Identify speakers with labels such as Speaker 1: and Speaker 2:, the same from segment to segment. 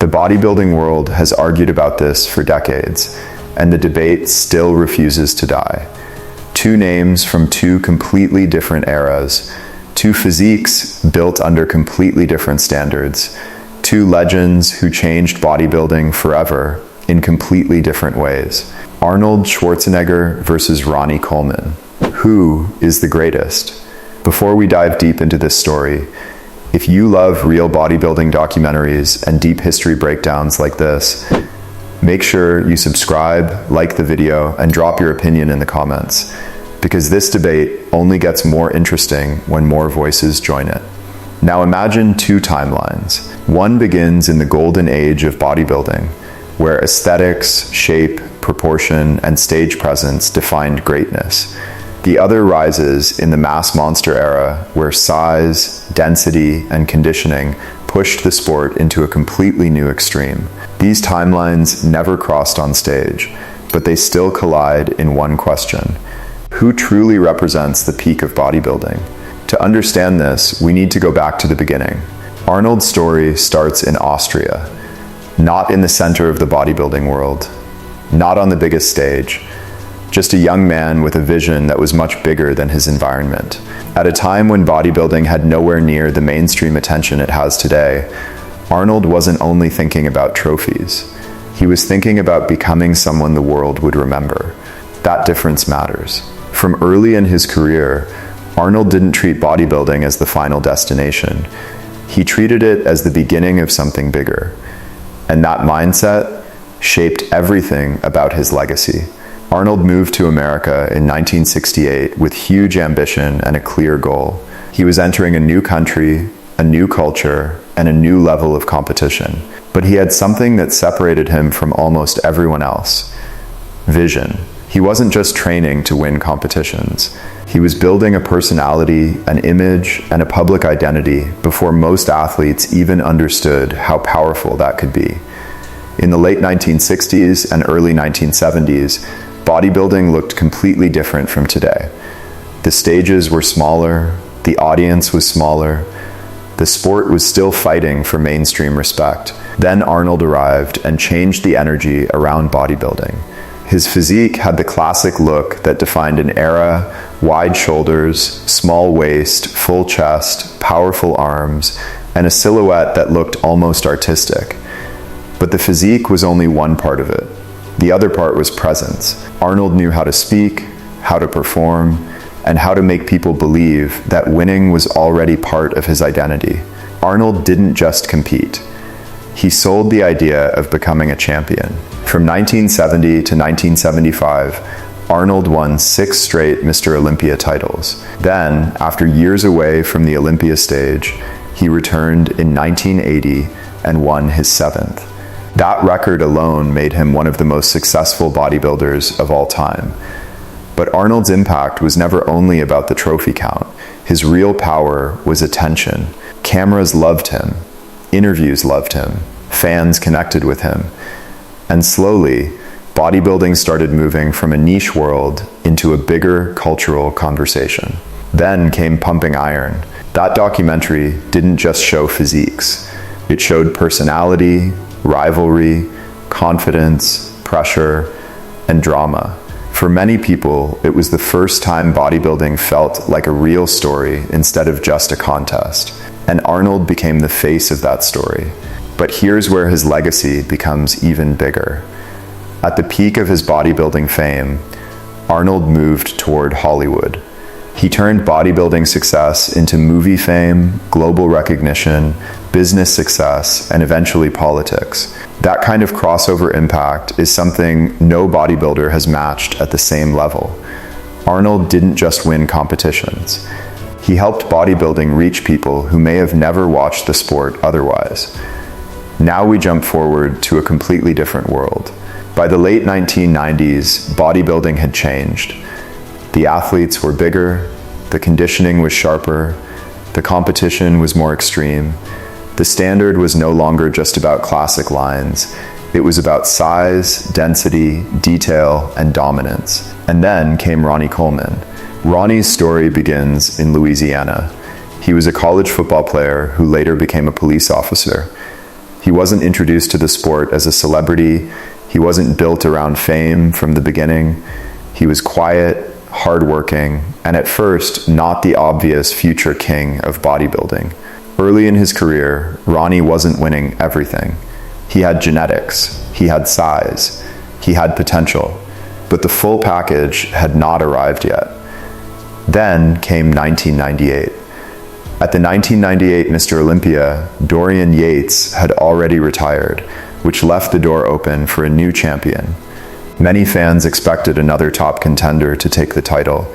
Speaker 1: The bodybuilding world has argued about this for decades, and the debate still refuses to die. Two names from two completely different eras, two physiques built under completely different standards, two legends who changed bodybuilding forever in completely different ways. Arnold Schwarzenegger versus Ronnie Coleman. Who is the greatest? Before we dive deep into this story, if you love real bodybuilding documentaries and deep history breakdowns like this, make sure you subscribe, like the video, and drop your opinion in the comments, because this debate only gets more interesting when more voices join it. Now imagine two timelines. One begins in the golden age of bodybuilding, where aesthetics, shape, proportion, and stage presence defined greatness. The other rises in the mass monster era, where size, density, and conditioning pushed the sport into a completely new extreme. These timelines never crossed on stage, but they still collide in one question: who truly represents the peak of bodybuilding? To understand this, we need to go back to the beginning. Arnold's story starts in Austria, not in the center of the bodybuilding world, not on the biggest stage, just a young man with a vision that was much bigger than his environment. At a time when bodybuilding had nowhere near the mainstream attention it has today, Arnold wasn't only thinking about trophies. He was thinking about becoming someone the world would remember. That difference matters. From early in his career, Arnold didn't treat bodybuilding as the final destination. He treated it as the beginning of something bigger. And that mindset shaped everything about his legacy. Arnold moved to America in 1968 with huge ambition and a clear goal. He was entering a new country, a new culture, and a new level of competition. But he had something that separated him from almost everyone else: vision. He wasn't just training to win competitions. He was building a personality, an image, and a public identity before most athletes even understood how powerful that could be. In the late 1960s and early 1970s, bodybuilding looked completely different from today. The stages were smaller, the audience was smaller, the sport was still fighting for mainstream respect. Then Arnold arrived and changed the energy around bodybuilding. His physique had the classic look that defined an era: wide shoulders, small waist, full chest, powerful arms, and a silhouette that looked almost artistic. But the physique was only one part of it. The other part was presence. Arnold knew how to speak, how to perform, and how to make people believe that winning was already part of his identity. Arnold didn't just compete. He sold the idea of becoming a champion. From 1970 to 1975, Arnold won 6 straight Mr. Olympia titles. Then, after years away from the Olympia stage, he returned in 1980 and won his 7th. That record alone made him one of the most successful bodybuilders of all time. But Arnold's impact was never only about the trophy count. His real power was attention. Cameras loved him. Interviews loved him. Fans connected with him. And slowly, bodybuilding started moving from a niche world into a bigger cultural conversation. Then came Pumping Iron. That documentary didn't just show physiques. It showed personality, rivalry, confidence, pressure, and drama. For many people, it was the first time bodybuilding felt like a real story instead of just a contest. And Arnold became the face of that story. But here's where his legacy becomes even bigger. At the peak of his bodybuilding fame, Arnold moved toward Hollywood. He turned bodybuilding success into movie fame, global recognition, business success, and eventually politics. That kind of crossover impact is something no bodybuilder has matched at the same level. Arnold didn't just win competitions. He helped bodybuilding reach people who may have never watched the sport otherwise. Now we jump forward to a completely different world. By the late 1990s, bodybuilding had changed. The athletes were bigger, the conditioning was sharper, the competition was more extreme. The standard was no longer just about classic lines. It was about size, density, detail, and dominance. And then came Ronnie Coleman. Ronnie's story begins in Louisiana. He was a college football player who later became a police officer. He wasn't introduced to the sport as a celebrity. He wasn't built around fame from the beginning. He was quiet, hardworking, and at first, not the obvious future king of bodybuilding. Early in his career, Ronnie wasn't winning everything. He had genetics, he had size, he had potential, but the full package had not arrived yet. Then came 1998. At the 1998 Mr. Olympia, Dorian Yates had already retired, which left the door open for a new champion. Many fans expected another top contender to take the title,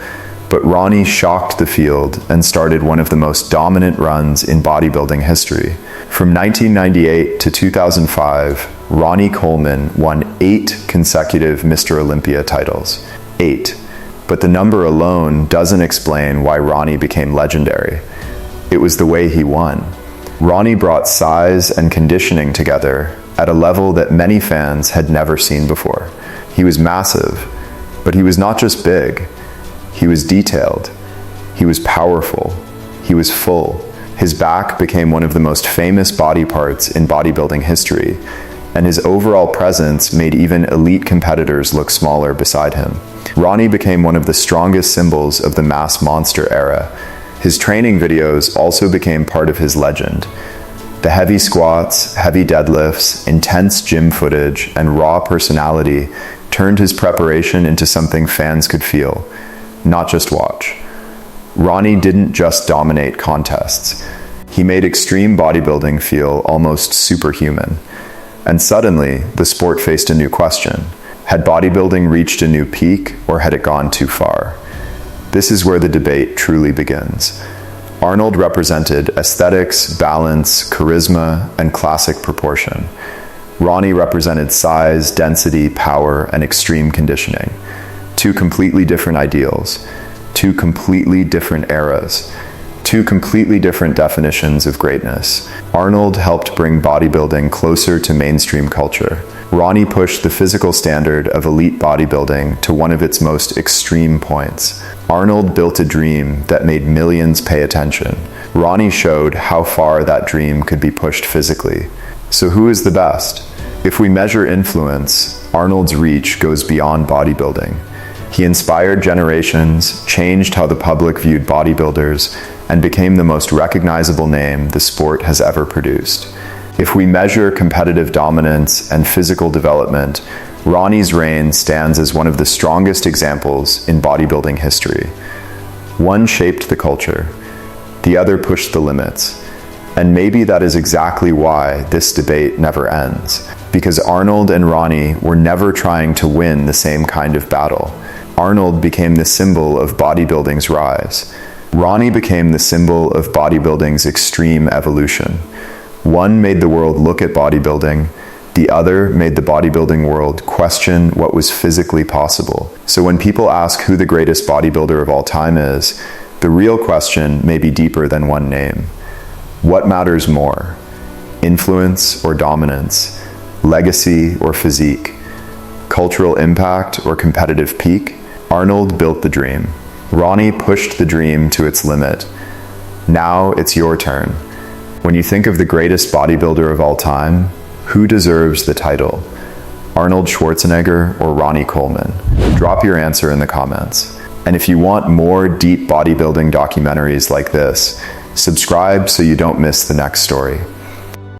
Speaker 1: but Ronnie shocked the field and started one of the most dominant runs in bodybuilding history. From 1998 to 2005, Ronnie Coleman won 8 consecutive Mr. Olympia titles. 8. But the number alone doesn't explain why Ronnie became legendary. It was the way he won. Ronnie brought size and conditioning together at a level that many fans had never seen before. He was massive, but he was not just big. He was detailed. He was powerful. He was full. His back became one of the most famous body parts in bodybuilding history, and his overall presence made even elite competitors look smaller beside him. Ronnie became one of the strongest symbols of the mass monster era. His training videos also became part of his legend. The heavy squats, heavy deadlifts, intense gym footage, and raw personality turned his preparation into something fans could feel, not just watch. Ronnie didn't just dominate contests. He made extreme bodybuilding feel almost superhuman. And suddenly, the sport faced a new question. Had bodybuilding reached a new peak, or had it gone too far? This is where the debate truly begins. Arnold represented aesthetics, balance, charisma, and classic proportion. Ronnie represented size, density, power, and extreme conditioning. 2 completely different ideals, 2 completely different eras, 2 completely different definitions of greatness. Arnold helped bring bodybuilding closer to mainstream culture. Ronnie pushed the physical standard of elite bodybuilding to one of its most extreme points. Arnold built a dream that made millions pay attention. Ronnie showed how far that dream could be pushed physically. So who is the best? If we measure influence, Arnold's reach goes beyond bodybuilding. He inspired generations, changed how the public viewed bodybuilders, and became the most recognizable name the sport has ever produced. If we measure competitive dominance and physical development, Ronnie's reign stands as one of the strongest examples in bodybuilding history. One shaped the culture, the other pushed the limits. And maybe that is exactly why this debate never ends. Because Arnold and Ronnie were never trying to win the same kind of battle. Arnold became the symbol of bodybuilding's rise. Ronnie became the symbol of bodybuilding's extreme evolution. One made the world look at bodybuilding, the other made the bodybuilding world question what was physically possible. So when people ask who the greatest bodybuilder of all time is, the real question may be deeper than one name. What matters more? Influence or dominance? Legacy or physique? Cultural impact or competitive peak? Arnold built the dream. Ronnie pushed the dream to its limit. Now it's your turn. When you think of the greatest bodybuilder of all time, who deserves the title? Arnold Schwarzenegger or Ronnie Coleman? Drop your answer in the comments. And if you want more deep bodybuilding documentaries like this, subscribe so you don't miss the next story.